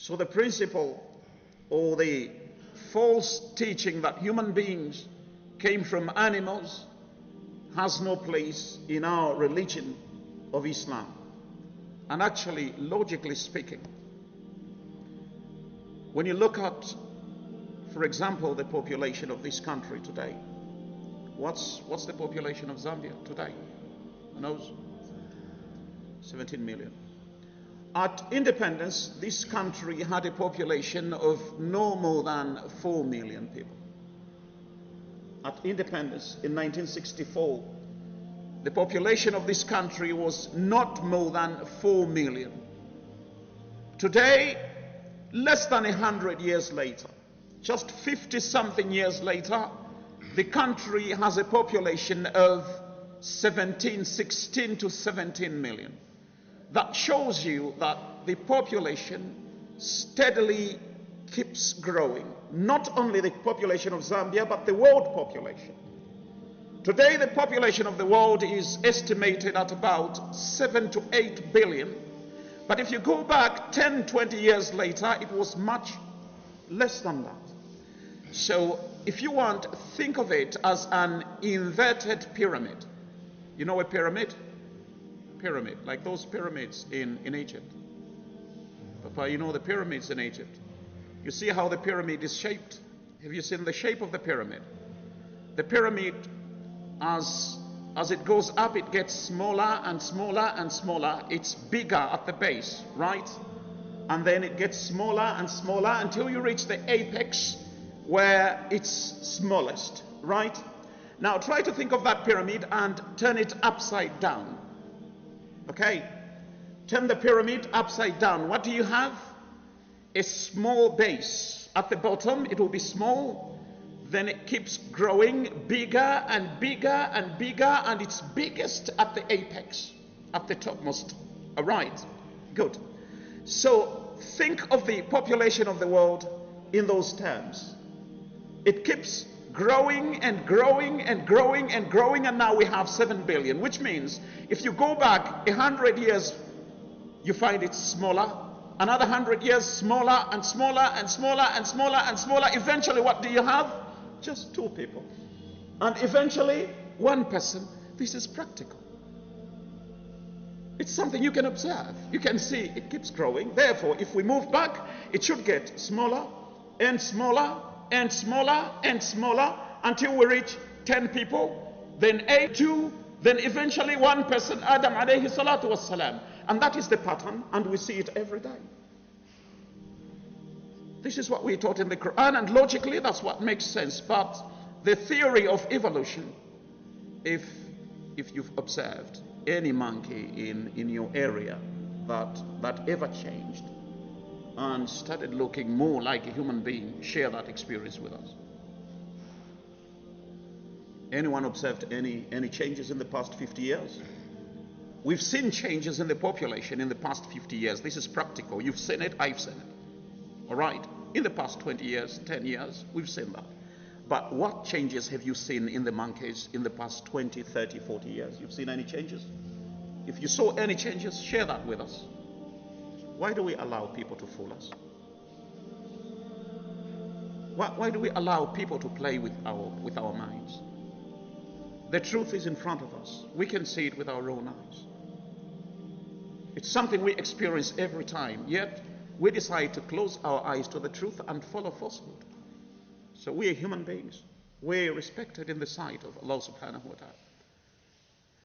So the principle or the false teaching that human beings came from animals has no place in our religion of Islam. And actually, logically speaking, when you look at, for example, the population of this country today, what's the population of Zambia today? Who knows? 17 million. At independence, this country had a population of no more than 4 million people. At independence in 1964, the population of this country was not more than 4 million. Today, less than 100 years later, just 50-something years later, the country has a population of 16 to 17 million. That shows you that the population steadily keeps growing. Not only the population of Zambia, but the world population. Today, the population of the world is estimated at about 7 to 8 billion. But if you go back 10, 20 years later, it was much less than that. So if you want, think of it as an inverted pyramid. You know a pyramid? Pyramid, like those pyramids in Egypt. Papa, you know the pyramids in Egypt. You see how the pyramid is shaped? Have you seen the shape of the pyramid? The pyramid, as it goes up, it gets smaller and smaller and smaller. It's bigger at the base, right? And then it gets smaller and smaller until you reach the apex where it's smallest, right? Now try to think of that pyramid and turn it upside down. Okay? Turn the pyramid upside down. What do you have? A small base. At the bottom, it will be small. Then it keeps growing bigger and bigger and bigger, and it's biggest at the apex, at the topmost. All right, good. So think of the population of the world in those terms. It keeps growing and growing and growing and growing, and now we have 7 billion, which means if you go back 100 years, you find it smaller. Another 100 years, smaller and smaller and smaller and smaller and smaller. Eventually, what do you have? Just 2 people. And eventually, 1 person. This is practical. It's something you can observe. You can see it keeps growing. Therefore, if we move back, it should get smaller and smaller and smaller and smaller until we reach 10 people, then 8, 2, then eventually 1 person, Adam alayhi salatu wassalam. And that is the pattern, and we see it every day. This is what we taught in the Quran, and logically that's what makes sense. But the theory of evolution, if you've observed any monkey in your area that ever changed and started looking more like a human being, share that experience with us. Anyone observed any changes in the past 50 years? We've seen changes in the population in the past 50 years. This is practical. You've seen it, I've seen it. All right? In the past 20 years, 10 years, we've seen that. But what changes have you seen in the monkeys in the past 20, 30, 40 years? You've seen any changes? If you saw any changes, share that with us. Why do we allow people to fool us? Why do we allow people to play with our minds? The truth is in front of us. We can see it with our own eyes. It's something we experience every time, yet we decide to close our eyes to the truth and follow falsehood. So we are human beings. We're respected in the sight of Allah subhanahu wa ta'ala.